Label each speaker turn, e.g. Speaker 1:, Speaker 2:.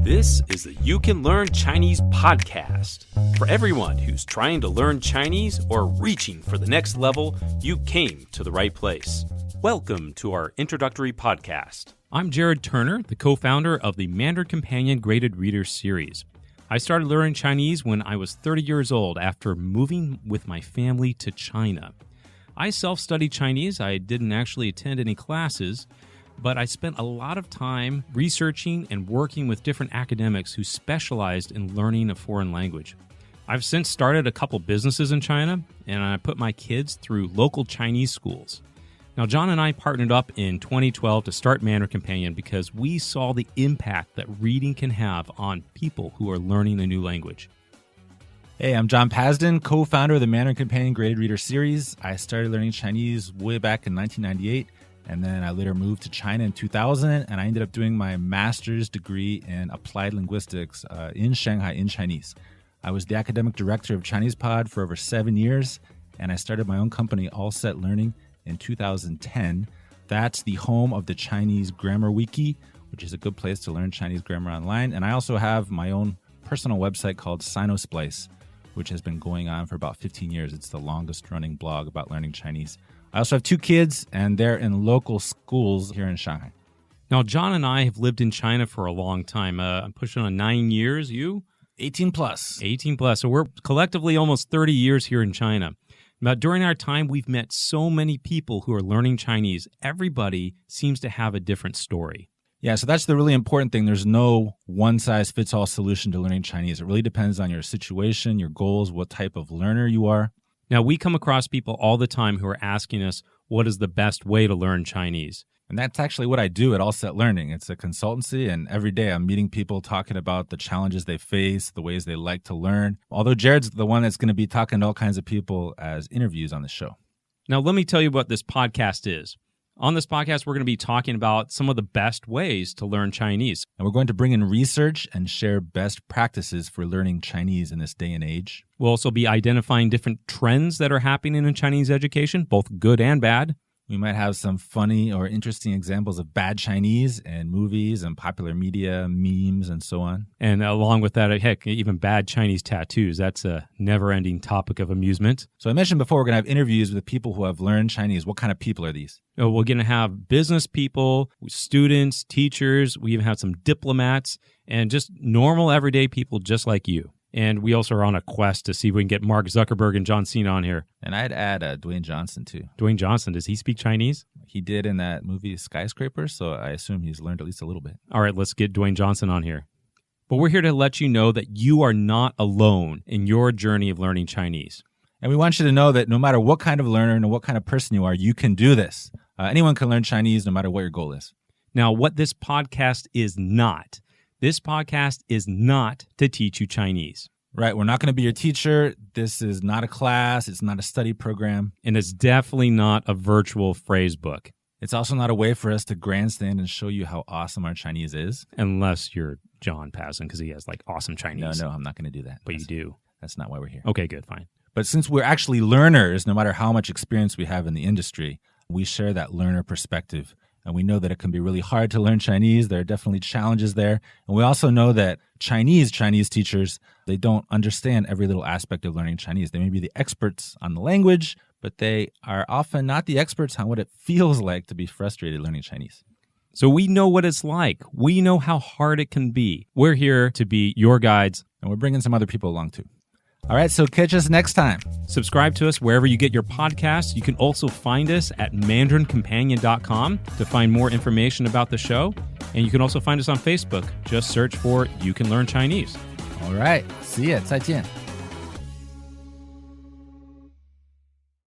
Speaker 1: This is the You Can Learn Chinese podcast. For everyone who's trying to learn Chinese or reaching for the next level, you came to the right place. Welcome to our introductory podcast. I'm Jared Turner, the co-founder of the Mandarin Companion Graded Reader Series. I started learning Chinese when I was 30 years old after moving with my family to China. I self-studied Chinese. I didn't actually attend any classes, but I spent a lot of time researching and working with different academics who specialized in learning a foreign language. I've since started a couple businesses in China, and I put my kids through local Chinese schools. Now, John and I partnered up in 2012 to start Mandarin Companion because we saw the impact that reading can have on people who are learning a new language.
Speaker 2: Hey, I'm John Pasden, co-founder of the Mandarin Companion Graded Reader Series. I started learning Chinese way back in 1998. And then I later moved to China in 2000, and I ended up doing my master's degree in applied linguistics in Shanghai in Chinese. I was the academic director of Chinese Pod for over 7 years, and I started my own company, All Set Learning, in 2010. That's the home of the Chinese Grammar Wiki, which is a good place to learn Chinese grammar online. And I also have my own personal website called Sinosplice, which has been going on for about 15 years. It's the longest running blog about learning Chinese. I also have 2 kids, and they're in local schools here in Shanghai.
Speaker 1: Now, John and I have lived in China for a long time. I'm pushing on 9 years. You?
Speaker 2: 18 plus.
Speaker 1: 18 plus. So we're collectively almost 30 years here in China. But during our time, we've met so many people who are learning Chinese. Everybody seems to have a different story.
Speaker 2: Yeah, so that's the really important thing. There's no one-size-fits-all solution to learning Chinese. It really depends on your situation, your goals, what type of learner you are.
Speaker 1: Now, we come across people all the time who are asking us, what is the best way to learn Chinese?
Speaker 2: And that's actually what I do at All Set Learning. It's a consultancy, and every day I'm meeting people talking about the challenges they face, the ways they like to learn. Although Jared's the one that's going to be talking to all kinds of people as interviews on the show.
Speaker 1: Now, let me tell you what this podcast is. On this podcast, we're going to be talking about some of the best ways to learn Chinese.
Speaker 2: And we're going to bring in research and share best practices for learning Chinese in this day and age.
Speaker 1: We'll also be identifying different trends that are happening in Chinese education, both good and bad.
Speaker 2: We might have some funny or interesting examples of bad Chinese in movies and popular media, memes, and so on.
Speaker 1: And along with that, heck, even bad Chinese tattoos. That's a never-ending topic of amusement.
Speaker 2: So I mentioned before, we're going to have interviews with people who have learned Chinese. What kind of people are these?
Speaker 1: We're going to have business people, students, teachers. We even have some diplomats and just normal, everyday people just like you. And we also are on a quest to see if we can get Mark Zuckerberg and John Cena on here.
Speaker 2: And I'd add Dwayne Johnson, too.
Speaker 1: Dwayne Johnson, does he speak Chinese?
Speaker 2: He did in that movie Skyscraper, so I assume he's learned at least a little bit.
Speaker 1: All right, let's get Dwayne Johnson on here. But we're here to let you know that you are not alone in your journey of learning Chinese.
Speaker 2: And we want you to know that no matter what kind of learner and what kind of person you are, you can do this. Anyone can learn Chinese no matter what your goal is.
Speaker 1: Now, what this podcast is not to teach you Chinese.
Speaker 2: Right. We're not going to be your teacher. This is not a class. It's not a study program.
Speaker 1: And it's definitely not a virtual phrase book.
Speaker 2: It's also not a way for us to grandstand and show you how awesome our Chinese is.
Speaker 1: Unless you're John Pasden, because he has like awesome Chinese.
Speaker 2: No, I'm not going to do that.
Speaker 1: But you do.
Speaker 2: That's not why we're here.
Speaker 1: Okay, good, fine.
Speaker 2: But since we're actually learners, no matter how much experience we have in the industry, we share that learner perspective. And we know that it can be really hard to learn Chinese. There are definitely challenges there. And we also know that Chinese teachers, they don't understand every little aspect of learning Chinese. They may be the experts on the language, but they are often not the experts on what it feels like to be frustrated learning Chinese.
Speaker 1: So we know what it's like. We know how hard it can be. We're here to be your guides.
Speaker 2: And we're bringing some other people along too. All right, so catch us next time.
Speaker 1: Subscribe to us wherever you get your podcasts. You can also find us at mandarincompanion.com to find more information about the show. And you can also find us on Facebook. Just search for You Can Learn Chinese.
Speaker 2: All right, see ya. 再见.